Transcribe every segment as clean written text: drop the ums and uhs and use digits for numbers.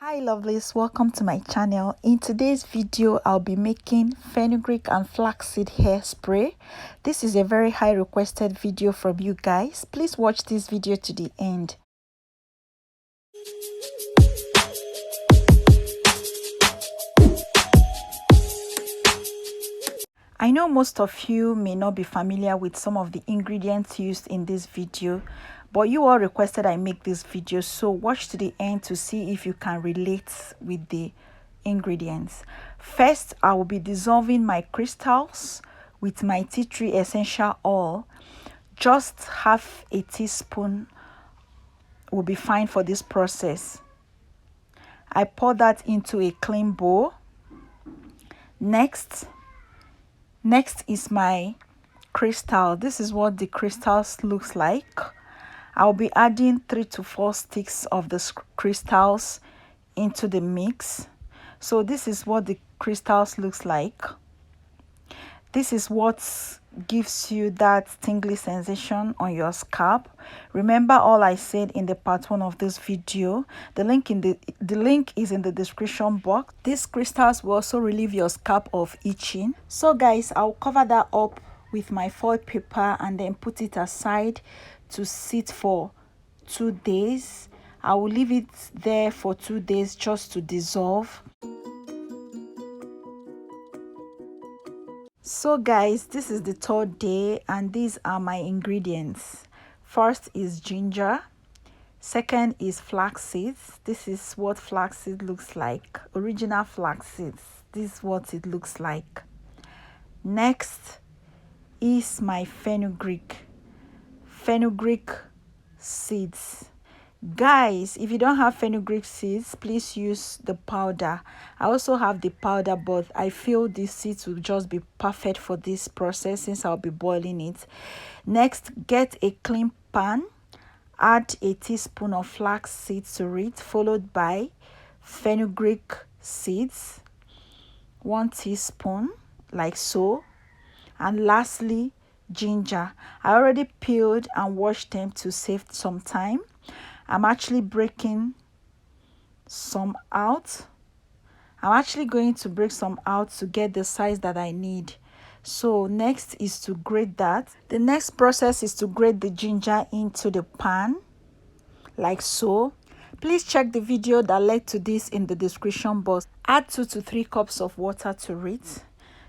Hi lovelies, welcome to my channel. In today's video I'll be making fenugreek and flaxseed hairspray. This is a very high requested video from you guys. Please watch this video to the end. I know most of you may not be familiar with some of the ingredients used in this video, but you all requested I make this video, so watch to the end to see if you can relate with the ingredients. First, I will be dissolving my crystals with my tea tree essential oil. Just half a teaspoon will be fine for this process. I pour that into a clean bowl. Next is my crystal. This is what the crystals looks like. I'll be adding 3 to 4 sticks of the crystals into the mix. So this is what the crystals looks like. This is what gives you that tingly sensation on your scalp. Remember all I said in the part 1 of this video. The link is in the description box. These crystals will also relieve your scalp of itching. So guys, I'll cover that up with my foil paper and then put it aside to sit for 2 days. I will leave it there for 2 days just to dissolve. So guys, this is the 3rd day and these are my ingredients. First is ginger. Second is flaxseed. This is what flaxseed looks like. Original flaxseed. This is what it looks like. Next is my fenugreek seeds. Guys, if you don't have fenugreek seeds, please use the powder. I also have the powder, but I feel these seeds will just be perfect for this process since I'll be boiling it. Next, get a clean pan, add a teaspoon of flax seeds to it, followed by fenugreek seeds, 1 teaspoon like so, and lastly ginger. I already peeled and washed them to save some time. I'm actually breaking some out. I'm actually going to break some out to get the size that I need. So next is to grate that. The next process is to grate the ginger into the pan like so. Please check the video that led to this in the description box. Add 2 to 3 cups of water to it.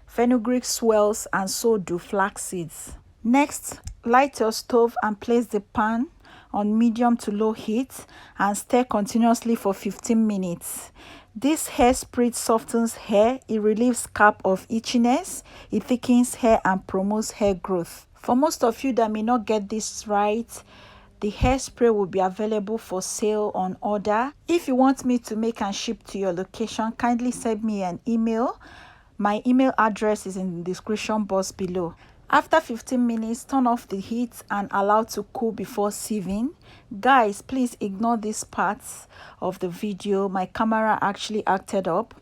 Fenugreek swells and so do flax seeds. Next, light your stove and place the pan on medium to low heat and stir continuously for 15 minutes. This hairspray softens hair, it relieves scalp of itchiness, it thickens hair and promotes hair growth. For most of you that may not get this right, the hairspray will be available for sale on order. If you want me to make and ship to your location, kindly send me an email. My email address is in the description box below. After 15 minutes, turn off the heat and allow to cool before sieving. Guys, please ignore these parts of the video. My camera actually acted up.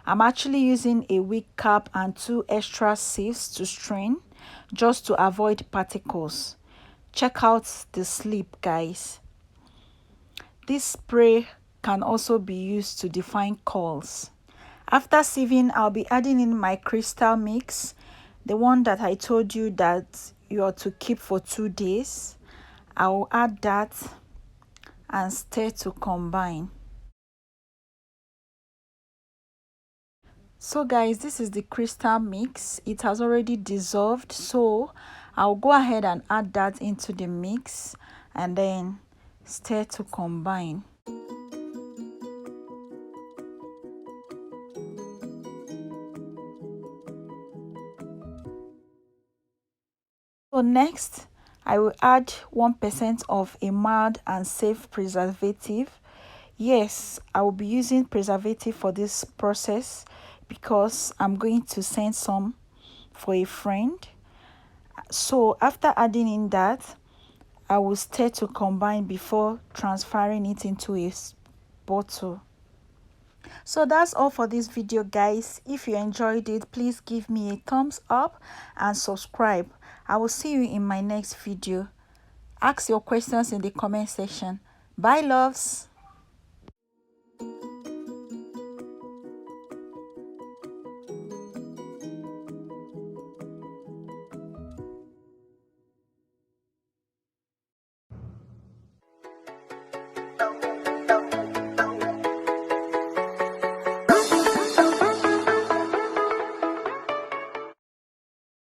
I'm actually using a wig cap and 2 extra sieves to strain just to avoid particles. Check out the slip, guys. This spray can also be used to define curls. After sieving, I'll be adding in my crystal mix, the one that I told you that you are to keep for 2 days. I will add that and stir to combine. So guys, this is the crystal mix. It has already dissolved, so I'll go ahead and add that into the mix and then stir to combine. So next, I will add 1% of a mild and safe preservative. Yes, I will be using preservative for this process because I'm going to send some for a friend. So after adding in that, I will stir to combine before transferring it into a bottle. So that's all for this video, guys. If you enjoyed it, please give me a thumbs up and subscribe. I will see you in my next video. Ask your questions in the comment section. Bye loves.